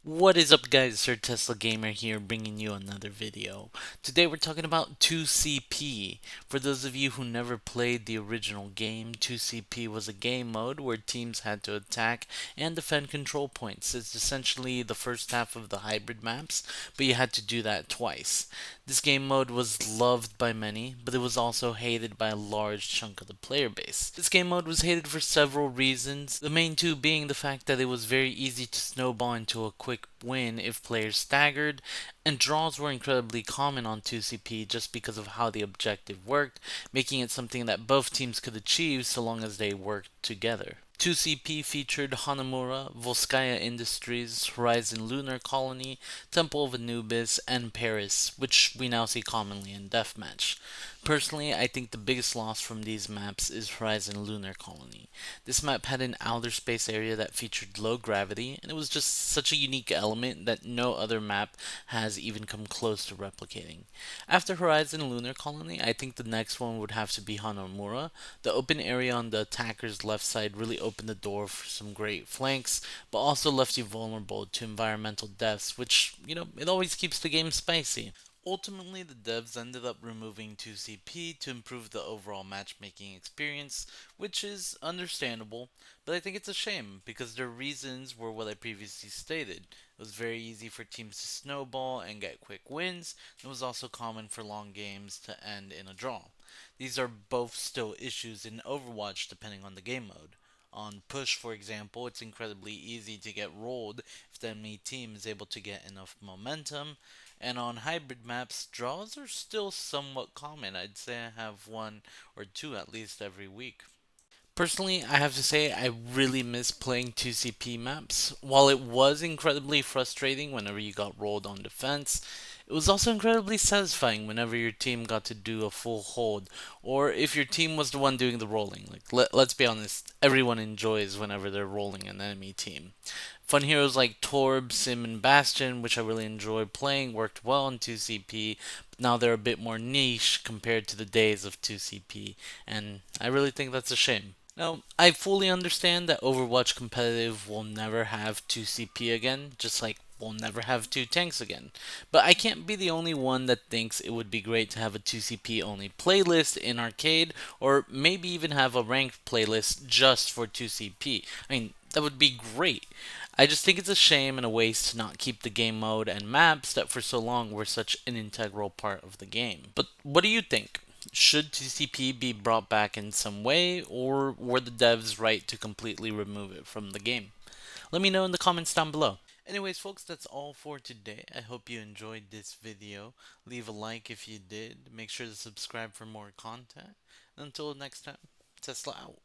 What is up, guys? Sir Tesla Gamer here, bringing you another video. Today we're talking about 2CP. For those of you who never played the original game, 2CP was a game mode where teams had to attack and defend control points. It's essentially the first half of the hybrid maps, but you had to do that twice. This game mode was loved by many, but it was also hated by a large chunk of the player base. This game mode was hated for several reasons, the main two being the fact that it was very easy to snowball into a quick win if players staggered, and draws were incredibly common on 2CP just because of how the objective worked, making it something that both teams could achieve so long as they worked together. 2CP featured Hanamura, Volskaya Industries, Horizon Lunar Colony, Temple of Anubis, and Paris, which we now see commonly in Deathmatch. Personally, I think the biggest loss from these maps is Horizon Lunar Colony. This map had an outer space area that featured low gravity, and it was just such a unique element that no other map has even come close to replicating. After Horizon Lunar Colony, I think the next one would have to be Hanamura. The open area on the attacker's left side really opened the door for some great flanks, but also left you vulnerable to environmental deaths, which, it always keeps the game spicy. Ultimately, the devs ended up removing 2CP to improve the overall matchmaking experience, which is understandable, but I think it's a shame because their reasons were what I previously stated. It was very easy for teams to snowball and get quick wins, and it was also common for long games to end in a draw. These are both still issues in Overwatch depending on the game mode. On push, for example, it's incredibly easy to get rolled if the enemy team is able to get enough momentum, and on hybrid maps, draws are still somewhat common. I'd say I have one or two at least every week. Personally, I have to say I really miss playing 2CP maps. While it was incredibly frustrating whenever you got rolled on defense, it was also incredibly satisfying whenever your team got to do a full hold, or if your team was the one doing the rolling. Let's be honest, everyone enjoys whenever they're rolling an enemy team. Fun heroes like Torb, Sim, and Bastion, which I really enjoyed playing, worked well in 2CP, but now they're a bit more niche compared to the days of 2CP, and I really think that's a shame. Now, I fully understand that Overwatch competitive will never have 2CP again, just like we'll never have two tanks again. But I can't be the only one that thinks it would be great to have a 2CP only playlist in arcade, or maybe even have a ranked playlist just for 2CP. I mean, that would be great. I just think it's a shame and a waste to not keep the game mode and maps that for so long were such an integral part of the game. But what do you think? Should TCP be brought back in some way, or were the devs right to completely remove it from the game? Let me know in the comments down below. Anyways, folks, that's all for today. I hope you enjoyed this video. Leave a like if you did. Make sure to subscribe for more content. Until next time, Tesla out.